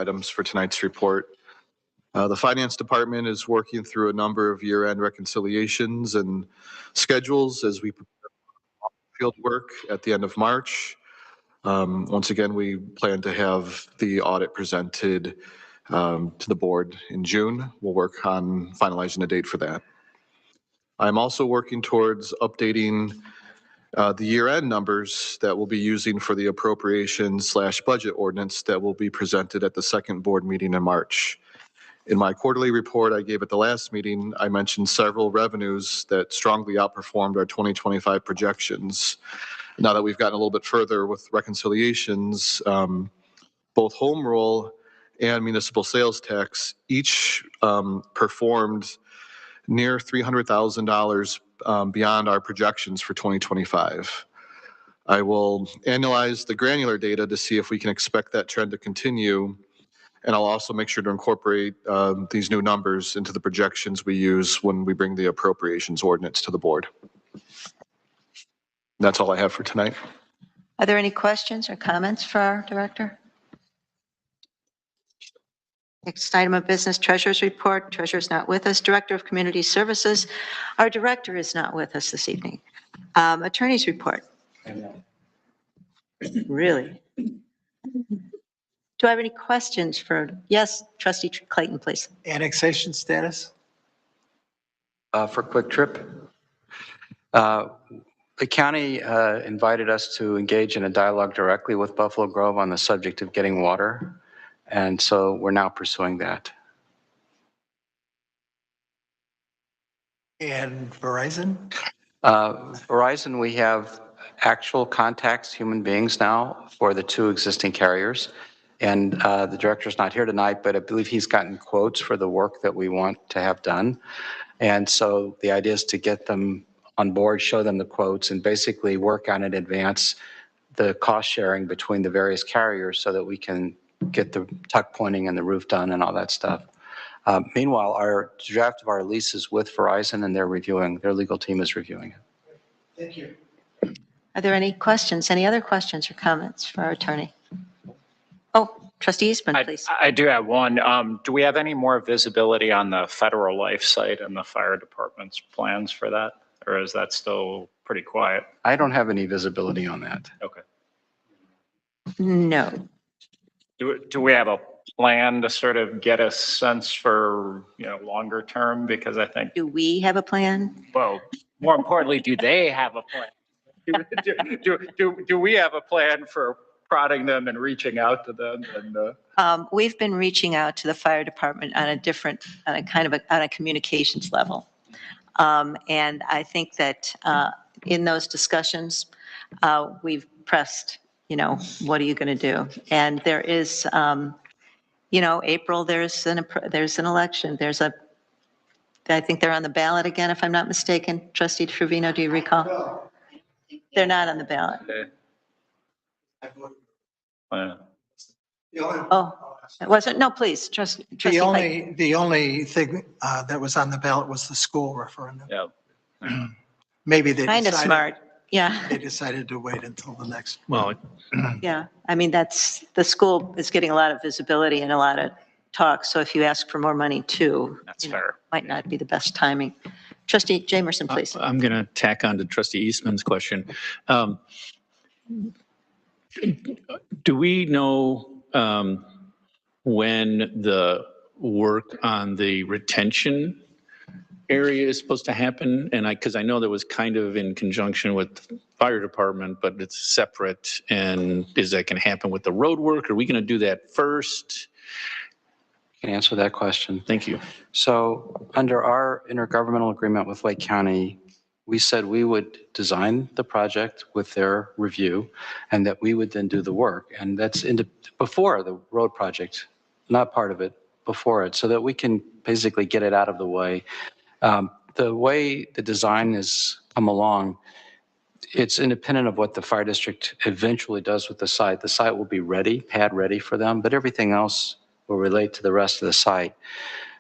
items for tonight's report. The Finance Department is working through a number of year-end reconciliations and schedules as we prepare field work at the end of March. Once again, we plan to have the audit presented to the board in June. We'll work on finalizing a date for that. I'm also working towards updating the year-end numbers that we'll be using for the appropriation/budget ordinance that will be presented at the second board meeting in March. In my quarterly report I gave at the last meeting, I mentioned several revenues that strongly outperformed our 2025 projections. Now that we've gotten a little bit further with reconciliations, both home rule and municipal sales tax each performed near $300,000 beyond our projections for 2025. I will analyze the granular data to see if we can expect that trend to continue, and I'll also make sure to incorporate these new numbers into the projections we use when we bring the appropriations ordinance to the board. That's all I have for tonight. Are there any questions or comments for our director? Next item of business, Treasurer's report. Treasurer's not with us. Director of Community Services. Our director is not with us this evening. Attorney's report. Really? Do I have any questions for, yes, Trustee Clayton, please. Annexation status? For Quick Trip. The county invited us to engage in a dialogue directly with Buffalo Grove on the subject of getting water. And so we're now pursuing that. And Verizon? Verizon, we have actual contacts, human beings now for the two existing carriers. And the director's not here tonight, but I believe he's gotten quotes for the work that we want to have done. And so the idea is to get them on board, show them the quotes, and basically work on in advance the cost sharing between the various carriers so that we can get the tuck pointing and the roof done and all that stuff. Meanwhile, our draft of our lease is with Verizon and they're reviewing, their legal team is reviewing it. Thank you. Are there any questions, any other questions or comments for our attorney? Oh, Trustee Eastman, please. I do have one. Do we have any more visibility on the Federal Life site and the fire department's plans for that? Or is that still pretty quiet? I don't have any visibility on that. Okay. No. Do we have a plan to sort of get a sense for, longer term? Because I think, Do we have a plan? well, more importantly, do they have a plan? Do we have a plan for prodding them and reaching out to them? And We've been reaching out to the fire department on a communications level. And I think that in those discussions, we've pressed, what are you going to do? And there is, April, there's an election. I think they're on the ballot again, if I'm not mistaken. Trustee Trevino, do you recall? They're not on the ballot. Oh, it wasn't? No, please, Trustee Clayton. The only thing that was on the ballot was the school referendum. Yeah. Maybe they Kind of smart, yeah. They decided to wait until the next. Well, Yeah, I mean, the school is getting a lot of visibility and a lot of talk. So if you ask for more money too, That's fair. Might not be the best timing. Trustee Jamerson, please. I'm going to tack on to Trustee Eastman's question. Do we know when the work on the retention area is supposed to happen? And because I know that was kind of in conjunction with the fire department, but it's separate. And is that going to happen with the road work? Are we going to do that first? I can answer that question. Thank you. So under our intergovernmental agreement with Lake County, we said we would design the project with their review and that we would then do the work. And that's before the road project, not part of it, before it, so that we can basically get it out of the way. The way the design has come along, it's independent of what the fire district eventually does with the site. The site will be ready, pad ready for them, but everything else will relate to the rest of the site.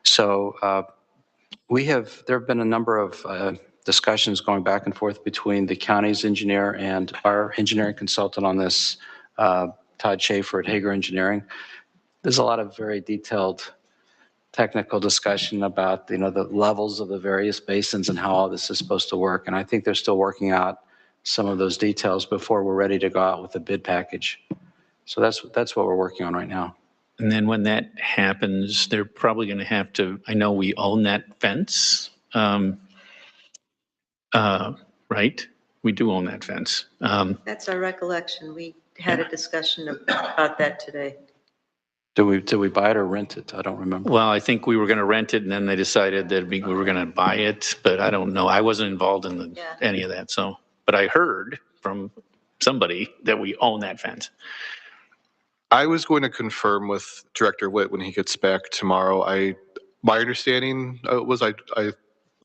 So there have been a number of discussions going back and forth between the county's engineer and our engineering consultant on this, Todd Schaefer at Hager Engineering. There's a lot of very detailed technical discussion about, the levels of the various basins and how all this is supposed to work. And I think they're still working out some of those details before we're ready to go out with the bid package. So that's what we're working on right now. And then when that happens, they're probably going to have to, I know we own that fence, right? We do own that fence. That's our recollection. We had a discussion about that today. Did we buy it or rent it? I don't remember. Well, I think we were going to rent it and then they decided that we were going to buy it, but I don't know. I wasn't involved in Yeah. any of that. So, but I heard from somebody that we own that fence. I was going to confirm with Director Witt when he gets back tomorrow. My understanding was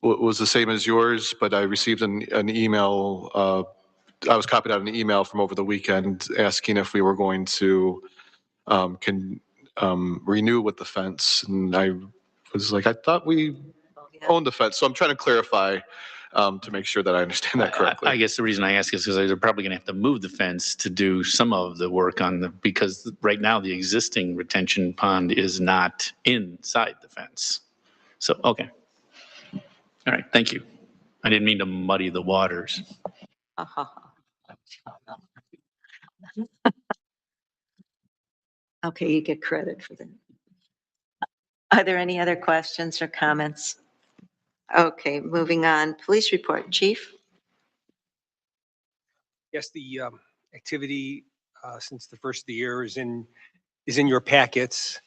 was the same as yours, but I received an email. I was copied on an email from over the weekend asking if we were going to renew with the fence, and I was like, I thought we owned the fence. So I'm trying to clarify to make sure that I understand that correctly. I guess the reason I ask is because they're probably going to have to move the fence to do some of the work because right now the existing retention pond is not inside the fence. So, okay. All right, thank you. I didn't mean to muddy the waters. Okay, you get credit for that. Are there any other questions or comments? Okay, moving on. Police report, Chief? Yes, the activity since the first of the year is in your packets.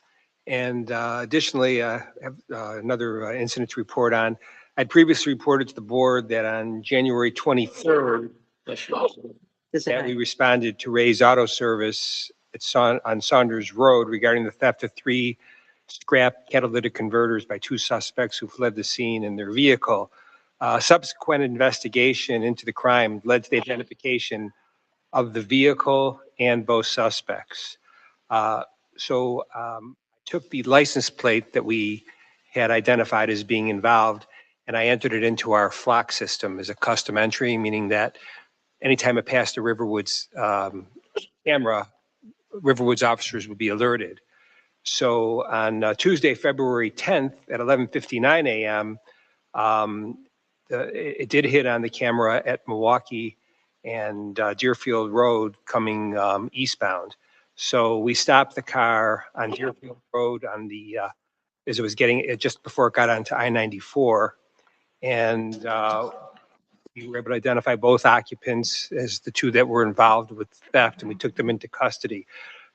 And additionally, I have another incident to report on. I'd previously reported to the board that on January 23rd, that we responded to Ray's Auto Service on Saunders Road regarding the theft of 3 scrap catalytic converters by 2 suspects who fled the scene in their vehicle. Subsequent investigation into the crime led to the identification of the vehicle and both suspects. So I took the license plate that we had identified as being involved, and I entered it into our flock system as a custom entry, meaning that anytime it passed the Riverwoods camera, Riverwoods officers would be alerted. So on Tuesday, February 10th at 11:59 a.m., it did hit on the camera at Milwaukee and Deerfield Road coming eastbound. So we stopped the car on Deerfield Road on the as it was getting just before it got onto I-94, and we were able to identify both occupants as the 2 that were involved with theft, and we took them into custody.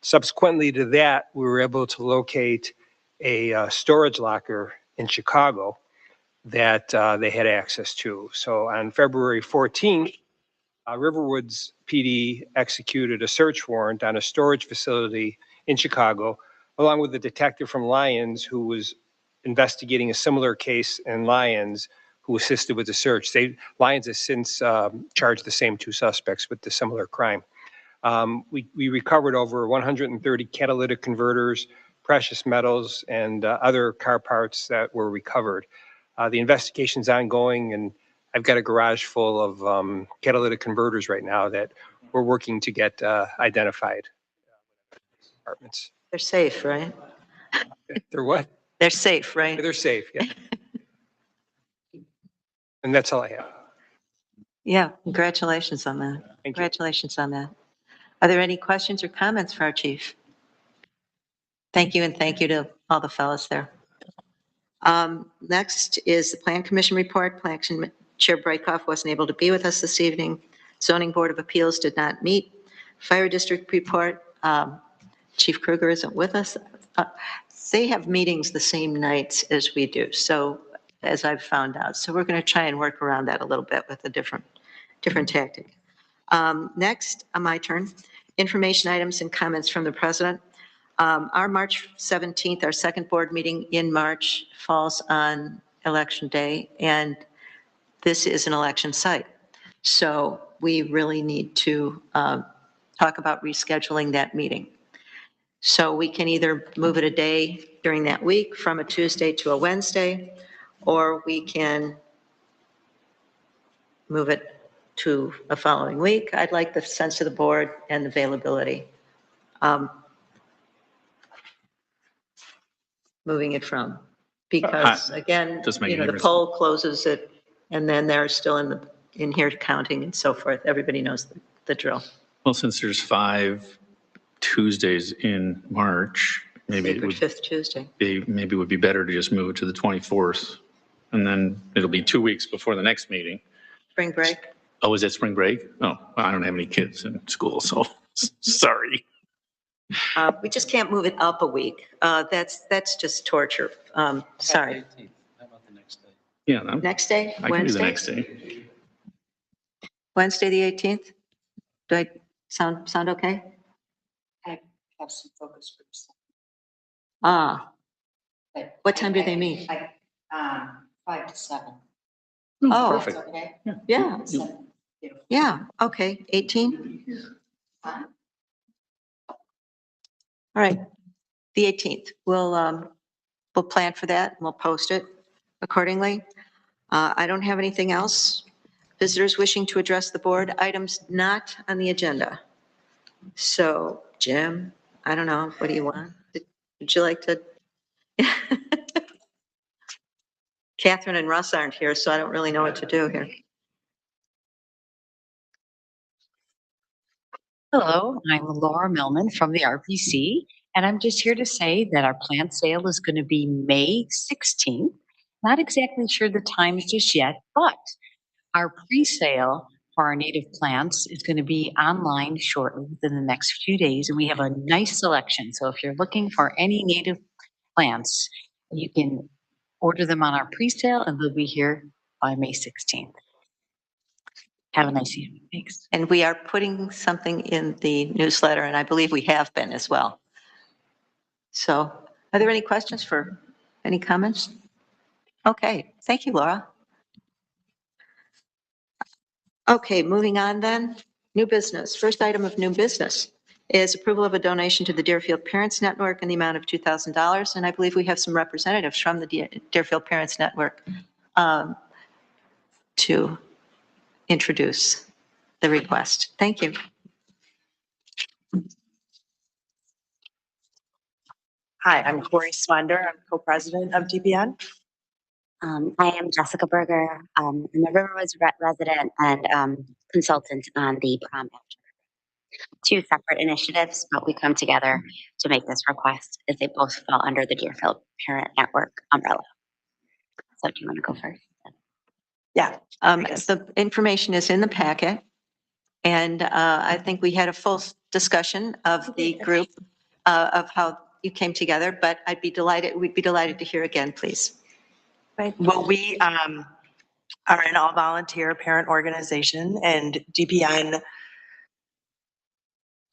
Subsequently to that, we were able to locate a storage locker in Chicago that they had access to. So on February 14th, Riverwoods PD executed a search warrant on a storage facility in Chicago, along with a detective from Lyons who was investigating a similar case in Lyons, who assisted with the search. Lyons has since charged the same 2 suspects with the similar crime. We recovered over 130 catalytic converters, precious metals, and other car parts that were recovered. The investigation's ongoing, and I've got a garage full of catalytic converters right now that we're working to get identified. Departments. They're safe, right? They're what? They're safe, right? They're safe, yeah. And that's all I have. Yeah, congratulations on that. Thank you. Congratulations on that. Are there any questions or comments for our chief? Thank you, and thank you to all the fellows there. Next is the Plan Commission report. Plan Commission Chair Brightcoff wasn't able to be with us this evening. Zoning Board of Appeals did not meet. Fire District report. Chief Kruger isn't with us. They have meetings the same nights as we do, so as I've found out. So we're going to try and work around that a little bit with a different tactic. Next, on my turn, information items and comments from the president. Our March 17th, our second board meeting in March, falls on Election Day, and this is an election site. So we really need to talk about rescheduling that meeting. So we can either move it a day during that week from a Tuesday to a Wednesday, or we can move it to a following week. I'd like the sense of the board and availability. moving it from? Because again, Doesn't make you know, any the difference. poll closes it and then they're still in here counting and so forth. Everybody knows the drill. Well, since there's 5 Tuesdays in March, maybe it Sacred would Fifth Tuesday. maybe it would be better to just move it to the 24th. And then it'll be 2 weeks before the next meeting. Spring break. Oh, is it spring break? Oh, well, I don't have any kids in school, so sorry. We just can't move it up a week. That's just torture. Sorry. How about the next day? Yeah, Next day? I can do the Wednesday? next day. Wednesday, the 18th? Do I sound okay? I have some focus groups. Ah, but what time do they meet? 5 to 7. Oh, Perfect. That's okay? yeah, Seven. Beautiful. yeah, okay, 18? Fine. All right, the 18th. We'll plan for that and we'll post it accordingly. I don't have anything else. Visitors wishing to address the board, items not on the agenda. So, Jim, I don't know, what do you want? Would you like to? Catherine and Russ aren't here, so I don't really know what to do here. Hello, I'm Laura Millman from the RPC, and I'm just here to say that our plant sale is going to be May 16th. Not exactly sure the times just yet, but our pre-sale for our native plants is going to be online shortly within the next few days, and we have a nice selection. So if you're looking for any native plants, you can order them on our pre-sale and they'll be here by May 16th. Have a nice evening. Thanks. And we are putting something in the newsletter, and I believe we have been as well. So are there any questions any comments? Okay, thank you, Laura. Okay, moving on then. New business. First item of new business is approval of a donation to the Deerfield Parents Network in the amount of $2,000. And I believe we have some representatives from the Deerfield Parents Network to introduce the request. Thank you. Hi, I'm Corey Swender. I'm co-president of DPN. I am Jessica Berger. I'm a Riverwoods resident and consultant on the prom after. 2 separate initiatives, but we come together to make this request as they both fall under the Deerfield Parent Network umbrella. So do you want to go first? Yeah. The information is in the packet. And I think we had a full discussion of the group of how you came together, but we'd be delighted to hear again, please. Right. Well, we are an all-volunteer parent organization, and DPN,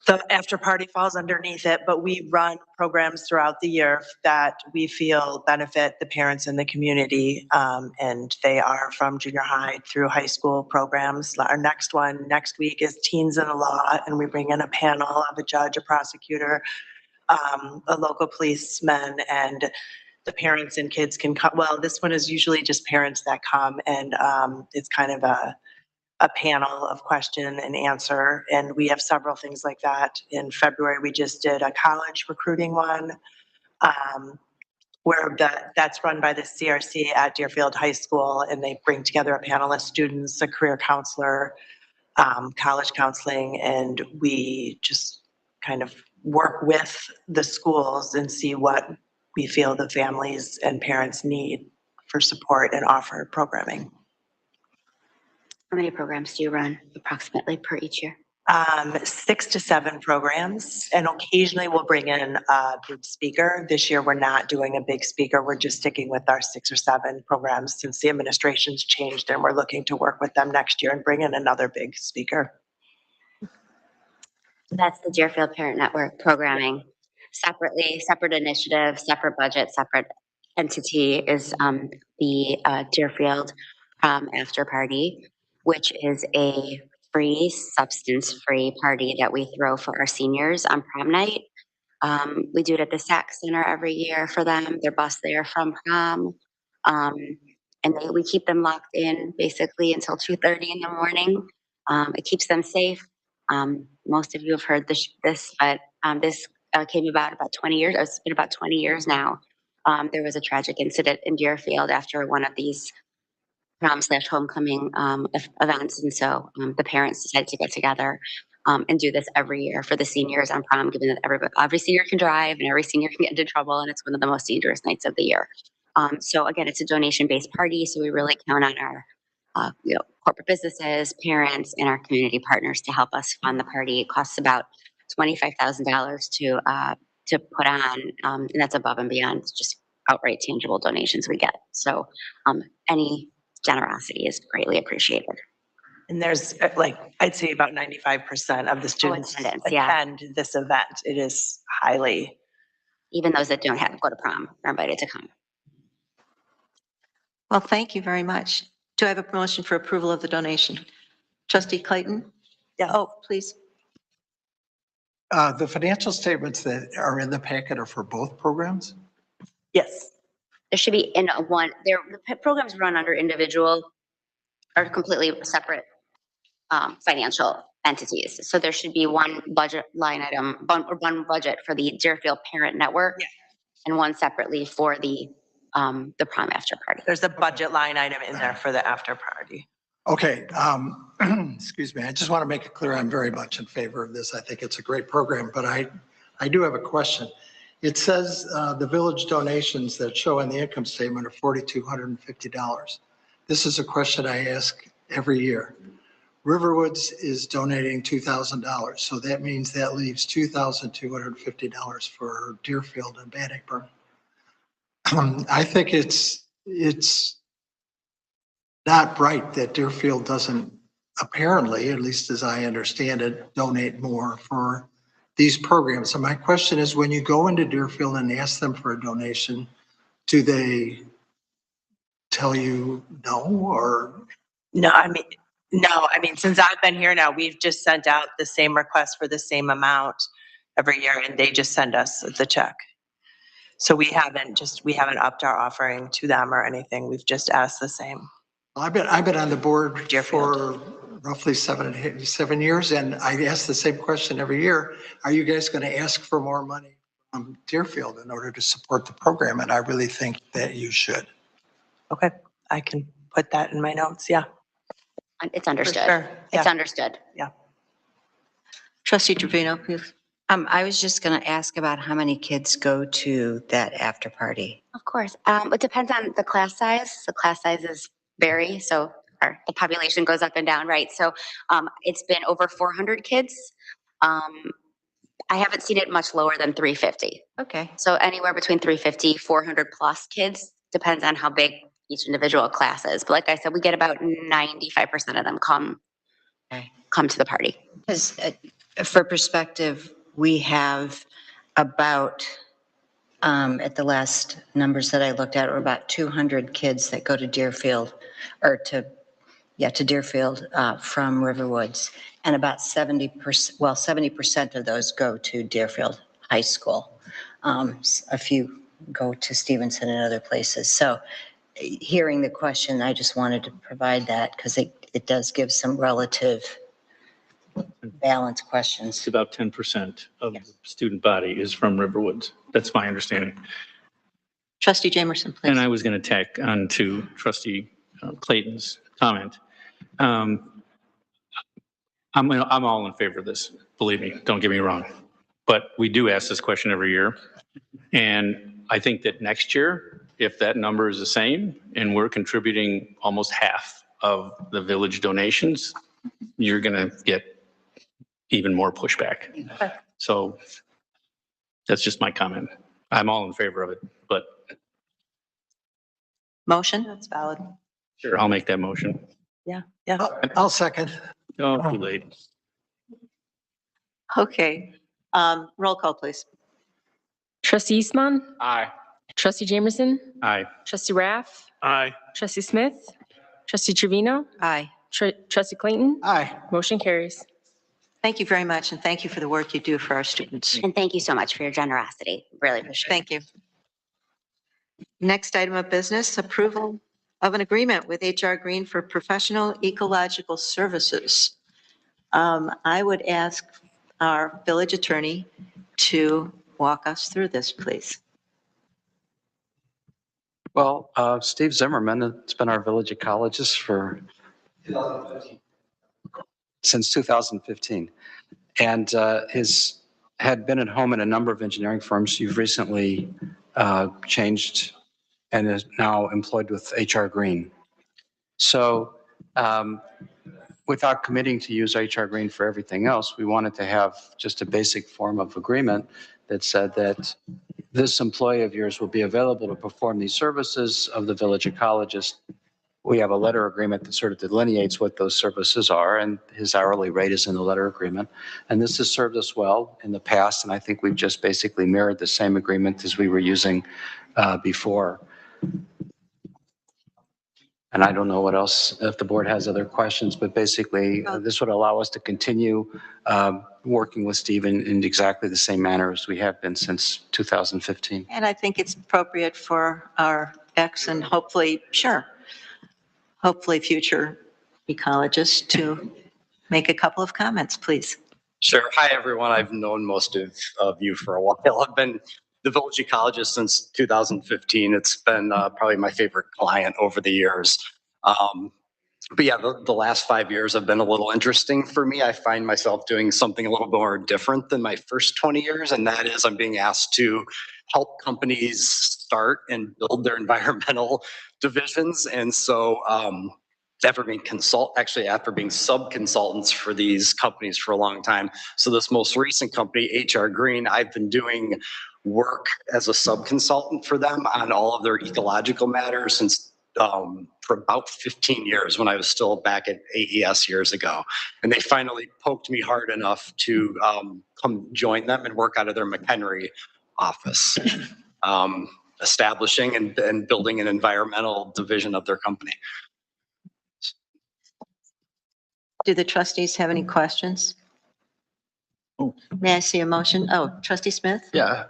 the after party falls underneath it, but we run programs throughout the year that we feel benefit the parents in the community. And they are from junior high through high school programs. Our next one next week is Teens in the Law, and we bring in a panel of a judge, a prosecutor, a local policeman, and the parents and kids can come. Well, this one is usually just parents that come, and it's kind of a panel of question and answer. And we have several things like that. In February, we just did a college recruiting one, where that's run by the CRC at Deerfield High School, and they bring together a panel of students, a career counselor, college counseling, and we just kind of work with the schools and see what we feel the families and parents need for support and offer programming. How many programs do you run approximately per each year? 6 to 7 programs, and occasionally we'll bring in a big speaker. This year we're not doing a big speaker. We're just sticking with our 6 or 7 programs since the administration's changed, and we're looking to work with them next year and bring in another big speaker. That's the Deerfield Parent Network programming. Separate initiative, separate budget, separate entity is the Deerfield After Party, which is a free, substance-free party that we throw for our seniors on prom night. We do it at the SAC Center every year for them. They're bused there from prom. And we keep them locked in basically until 2:30 in the morning. It keeps them safe. Most of you have heard this, but this came about 20 years. It's been about 20 years now. There was a tragic incident in Deerfield after one of these prom/homecoming events. And so the parents decided to get together and do this every year for the seniors on prom, given that every senior can drive and every senior can get into trouble, and it's one of the most dangerous nights of the year. So again, it's a donation-based party, so we really count on our corporate businesses, parents, and our community partners to help us fund the party. It costs about $25,000 to put on, and that's above and beyond just outright tangible donations we get. So any generosity is greatly appreciated. And there's I'd say about 95% of the students attendance, yeah. attend this event. It is highly. Even those that don't go to prom are invited to come. Well, thank you very much. Do I have a motion for approval of the donation? Trustee Clayton? Yeah. Oh, please. The financial statements that are in the packet are for both programs? Yes. There should be the programs run under individual or completely separate financial entities. So there should be one budget line item, one budget for the Deerfield Parent Network, and one separately for the prom after party. There's a budget line item in there for the after party. Okay, excuse me. I just want to make it clear I'm very much in favor of this. I think it's a great program, but I do have a question. It says the village donations that show in the income statement are $4,250. This is a question I ask every year. Riverwoods is donating $2,000, so that means that leaves $2,250 for Deerfield and Bannockburn. I think it's not right that Deerfield doesn't, apparently, at least as I understand it, donate more for these programs. So my question is, when you go into Deerfield and ask them for a donation, do they tell you no, or? No, I mean, since I've been here now, we've just sent out the same request for the same amount every year, and they just send us the check. So we haven't upped our offering to them or anything. We've just asked the same. I've been on the board for roughly 7 years, and I ask the same question every year. Are you guys going to ask for more money from Deerfield in order to support the program? And I really think that you should. Okay, I can put that in my notes. Yeah. It's understood. Sure. It's Yeah. understood. Yeah. Trustee Trevino, please. I was just going to ask about how many kids go to that after party. Of course. It depends on the class size. The class sizes vary, so the population goes up and down, right? So it's been over 400 kids. I haven't seen it much lower than 350. Okay. So anywhere between 350, 400 plus kids, depends on how big each individual class is. But like I said, we get about 95% of them come to the party. Because for perspective, we have about, at the last numbers that I looked at, were about 200 kids that go to Deerfield, or to Deerfield from Riverwoods. And about 70% of those go to Deerfield High School. A few go to Stevenson and other places. So hearing the question, I just wanted to provide that because it does give some relative balanced questions. It's about 10% of the student body is from Riverwoods. That's my understanding. Trustee Jamerson, please. And I was going to tack on to Trustee Clayton's comment. I'm all in favor of this, believe me, don't get me wrong. But we do ask this question every year. And I think that next year, if that number is the same and we're contributing almost half of the village donations, you're going to get even more pushback. So that's just my comment. I'm all in favor of it, but. Motion? That's valid. Sure, I'll make that motion. Yeah. Yeah. I'll second. Oh, too late. Okay. Roll call, please. Trustee Eastman? Aye. Trustee Jamerson? Aye. Trustee Raff? Aye. Trustee Smith? Trustee Trevino? Aye. Trustee Clayton? Aye. Motion carries. Thank you very much, and thank you for the work you do for our students. And thank you so much for your generosity. Really appreciate it. Thank you. Next item of business, approval of an agreement with HR Green for professional ecological services. I would ask our village attorney to walk us through this, please. Well, Steve Zimmerman has been our village ecologist since 2015. And had been at home in a number of engineering firms. You've recently changed and is now employed with HR Green. So without committing to use HR Green for everything else, we wanted to have just a basic form of agreement that said that this employee of yours will be available to perform these services of the village ecologist. We have a letter agreement that sort of delineates what those services are, and his hourly rate is in the letter agreement. And this has served us well in the past, and I think we've just basically mirrored the same agreement as we were using before. And I don't know what else, if the board has other questions, but basically this would allow us to continue working with Steve in exactly the same manner as we have been since 2015. And I think it's appropriate for our ex and hopefully future ecologists to make a couple of comments, please. Sure. Hi, everyone. I've known most of you for a while. I've been the village ecologist since 2015. It's been probably my favorite client over the years. But yeah, the last 5 years have been a little interesting for me. I find myself doing something a little more different than my first 20 years, and that is I'm being asked to help companies start and build their environmental divisions. And so after being sub-consultants for these companies for a long time. So this most recent company, HR Green, I've been doing work as a sub-consultant for them on all of their ecological matters since for about 15 years when I was still back at AES years ago. And they finally poked me hard enough to come join them and work out of their McHenry office, establishing and building an environmental division of their company. Do the trustees have any questions? May I see a motion? Oh, Trustee Smith? Yeah,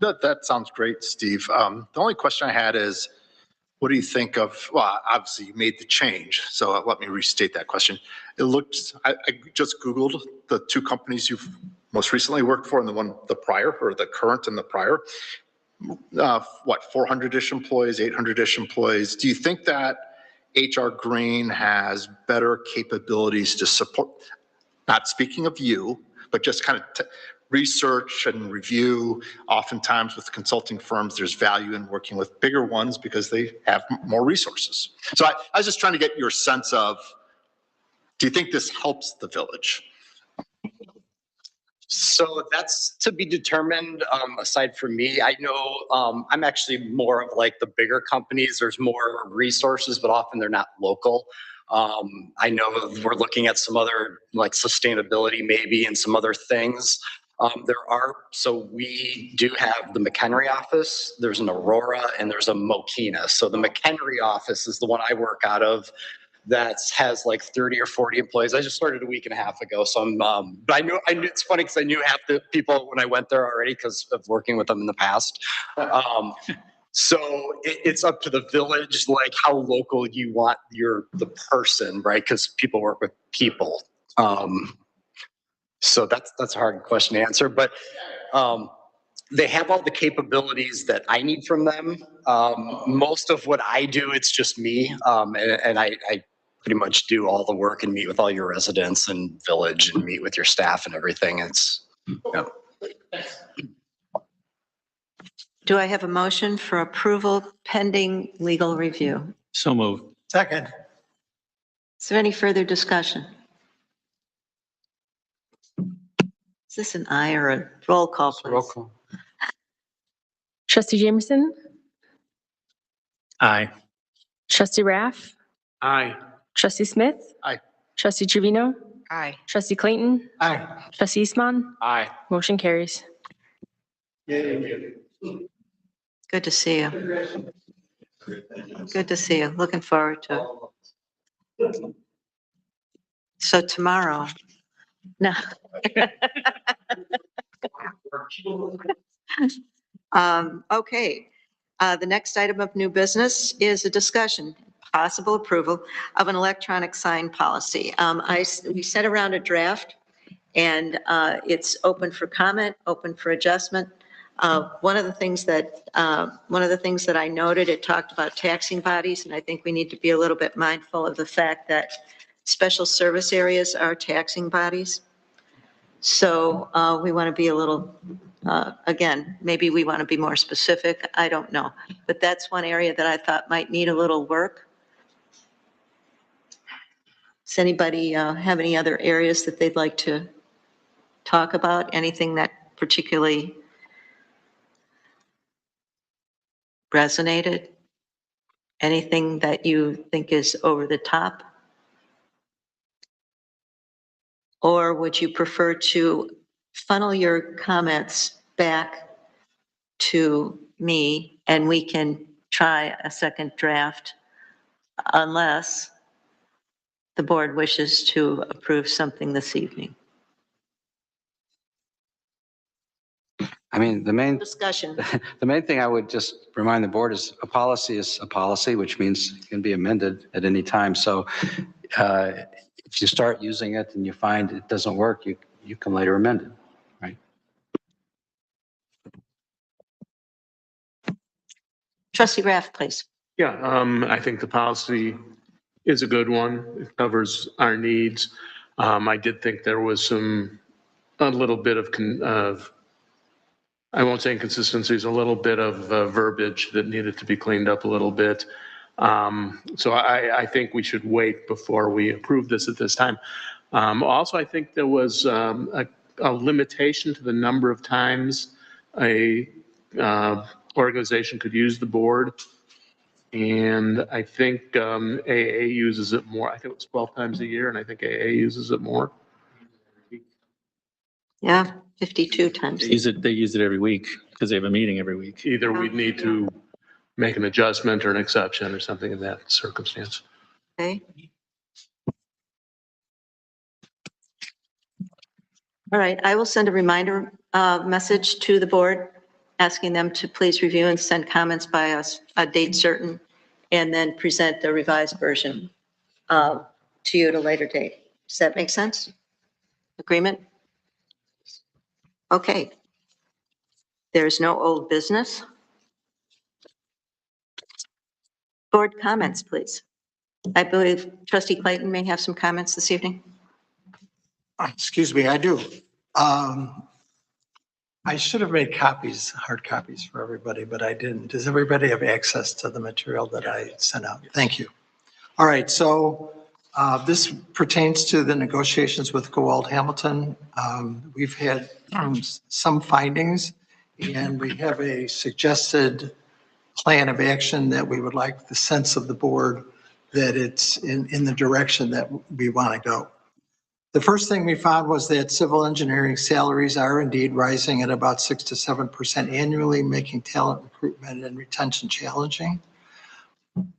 that sounds great, Steve. The only question I had is, what do you think of, well, obviously you made the change, so let me restate that question. It looked, I just Googled the two companies you've most recently worked for and the prior, or the current and the prior. What, 400-ish employees, 800-ish employees. Do you think that HR Green has better capabilities to support, not speaking of you, but just kind of research and review? Oftentimes with consulting firms, there's value in working with bigger ones because they have more resources. So I was just trying to get your sense of, do you think this helps the village? So that's to be determined. Aside from me, I know I'm actually more of like the bigger companies. There's more resources, but often they're not local. I know we're looking at some other like sustainability maybe and some other things. So we do have the McHenry office, there's an Aurora, and there's a Mokina. So the McHenry office is the one I work out of that has like 30 or 40 employees. I just started a week and a half ago. So but I knew it's funny because I knew half the people when I went there already because of working with them in the past. So it's up to the village, like how local you want the person, right? Because people work with people. So that's a hard question to answer, but they have all the capabilities that I need from them. Most of what I do, it's just me, and I pretty much do all the work and meet with all your residents and village and meet with your staff and everything. It's, you know. Do I have a motion for approval pending legal review? So moved. Second. Is there any further discussion? Is this an aye or a roll call, please? Roll call. Trustee Jamerson? Aye. Trustee Raff? Aye. Trustee Smith? Aye. Trustee Trevino? Aye. Trustee Clayton? Aye. Trustee Eastman? Aye. Motion carries. Good to see you. Good to see you. Looking forward to it. So tomorrow, no. Okay. The next item of new business is a discussion, possible approval of an electronic sign policy. We sent around a draft and it's open for comment, open for adjustment. One of the things that I noted, it talked about taxing bodies, and I think we need to be a little bit mindful of the fact that special service areas are taxing bodies. So we want to be a little, again, maybe we want to be more specific. I don't know. But that's one area that I thought might need a little work. Does anybody have any other areas that they'd like to talk about? Anything that particularly resonated? Anything that you think is over the top? Or would you prefer to funnel your comments back to me and we can try a second draft unless the board wishes to approve something this evening? I mean, the main Discussion. thing I would just remind the board is a policy, which means it can be amended at any time. So if you start using it and you find it doesn't work, you can later amend it, right? Trustee Graff, please. Yeah, I think the policy is a good one. It covers our needs. I did think there was a little bit of I won't say inconsistencies, a little bit of verbiage that needed to be cleaned up a little bit. So I think we should wait before we approve this at this time. Also, I think there was a limitation to the number of times a organization could use the board. And I think AA uses it more. I think it was 12 times a year, and I think AA uses it more. Yeah, 52 times. They use it every week because they have a meeting every week. Either we'd need to make an adjustment or an exception or something in that circumstance. Okay. All right, I will send a reminder message to the board, asking them to please review and send comments by us a date certain, and then present the revised version to you at a later date. Does that make sense? Agreement? Okay. There's no old business. Board comments, please. I believe Trustee Clayton may have some comments this evening. Excuse me, I do. I should have made copies, hard copies for everybody, but I didn't. Does everybody have access to the material that I sent out? Thank you. All right, so this pertains to the negotiations with Gowald Hamilton. We've had some findings, and we have a suggested plan of action that we would like the sense of the board that it's in the direction that we want to go. The first thing we found was that civil engineering salaries are indeed rising at about 6 to 7% annually, making talent recruitment and retention challenging.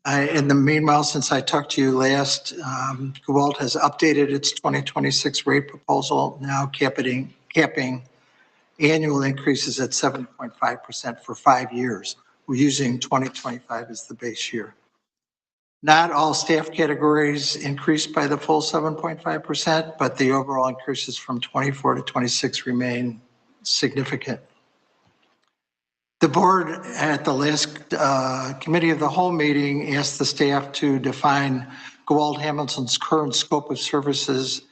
In the meanwhile, since I talked to you last, Gowald has updated its 2026 rate proposal, now capping annual increases at 7.5% for 5 years. We're using 2025 as the base year. Not all staff categories increased by the full 7.5%, but the overall increases from 24 to 26 remain significant. The board at the last committee of the whole meeting asked the staff to define Gowald Hamilton's current scope of services,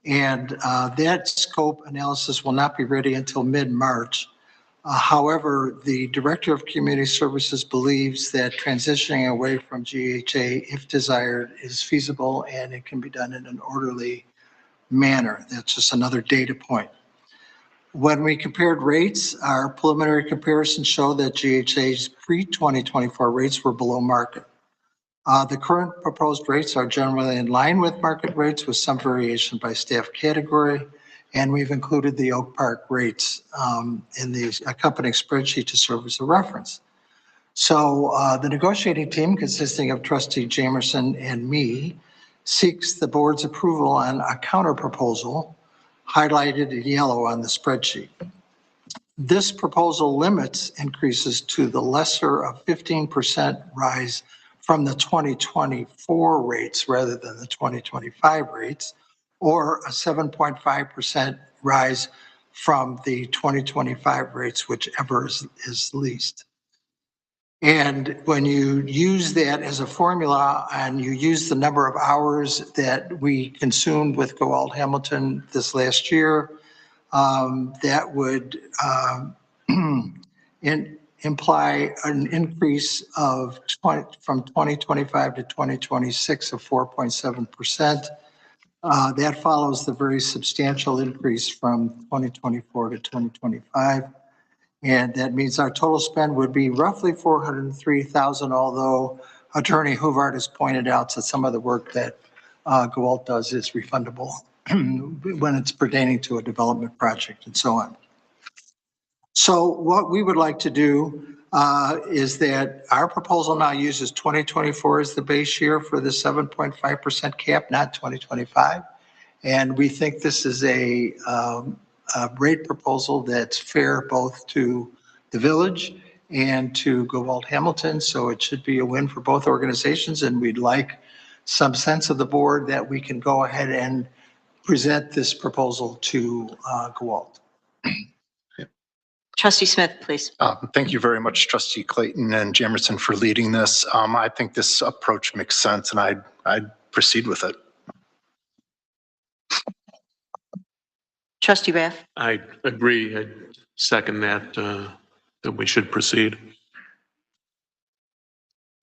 and that scope analysis will not be ready until mid-March. However, the Director of Community Services believes that transitioning away from GHA, if desired, is feasible and it can be done in an orderly manner. That's just another data point. When we compared rates, our preliminary comparisons show that GHA's pre-2024 rates were below market. The current proposed rates are generally in line with market rates with some variation by staff category. And we've included the Oak Park rates in the accompanying spreadsheet to serve as a reference. So the negotiating team, consisting of Trustee Jamerson and me, seeks the board's approval on a counter proposal highlighted in yellow on the spreadsheet. This proposal limits increases to the lesser of 15% rise from the 2024 rates rather than the 2025 rates, or a 7.5% rise from the 2025 rates, whichever is least. And when you use that as a formula and you use the number of hours that we consumed with Gowald Hamilton this last year, that would imply an increase of from 2025 to 2026 of 4.7%. That follows the very substantial increase from 2024 to 2025. And that means our total spend would be roughly 403,000, although Attorney Huvart has pointed out that some of the work that Gowalt does is refundable when it's pertaining to a development project and so on. So what we would like to do is that our proposal now uses 2024 as the base year for the 7.5% cap, not 2025. And we think this is a rate proposal that's fair both to the village and to Gowald Hamilton. So it should be a win for both organizations. And we'd like some sense of the board that we can go ahead and present this proposal to Gowald. Trustee Smith, please. Thank you very much, Trustee Clayton and Jamerson, for leading this. I think this approach makes sense, and I'd proceed with it. Trustee Raff. I agree. I second that, that we should proceed.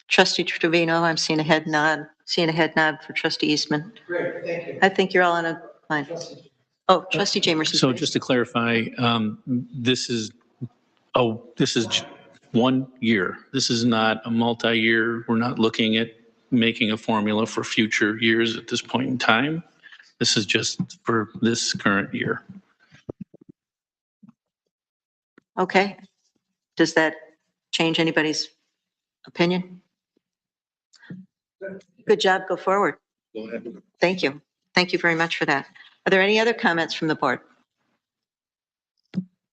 Trustee Trevino, I'm seeing a head nod. Seeing a head nod for Trustee Eastman. Great, thank you. I think you're all in a line. Oh, Trustee Jamerson. So please. just to clarify, this is 1 year. This is not a multi-year. We're not looking at making a formula for future years at this point in time. This is just for this current year. Okay. Does that change anybody's opinion? Good job. Go forward. Go ahead. Thank you. Thank you very much for that. Are there any other comments from the board?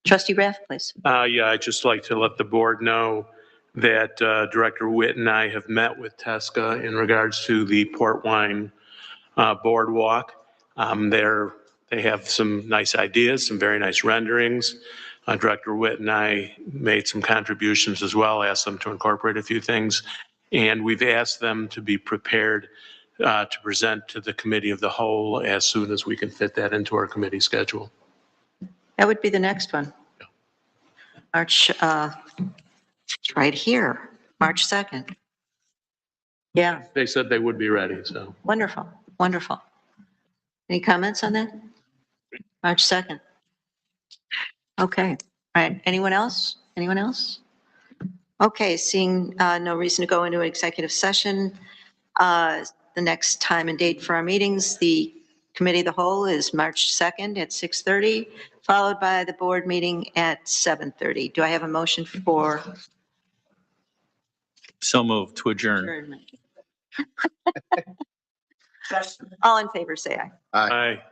Trustee Raff, please. Yeah, I'd just like to let the board know that Director Witt and I have met with Tesca in regards to the Port Wine Boardwalk. They have some nice ideas, some very nice renderings. Director Witt and I made some contributions as well, asked them to incorporate a few things. And we've asked them to be prepared to present to the committee of the whole as soon as we can fit that into our committee schedule. That would be the next one. March, it's right here, March 2nd. Yeah, They said they would be ready, so. wonderful, wonderful. Any comments on that? March 2nd. Okay, all right. Anyone else? Anyone else? Okay, seeing no reason to go into an executive session, the next time and date for our meetings, the committee of the whole is March 2nd at 6:30, followed by the board meeting at 7:30. Do I have a motion for So moved to adjourn. adjournment? All in favor, say aye. Aye.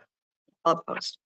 All opposed.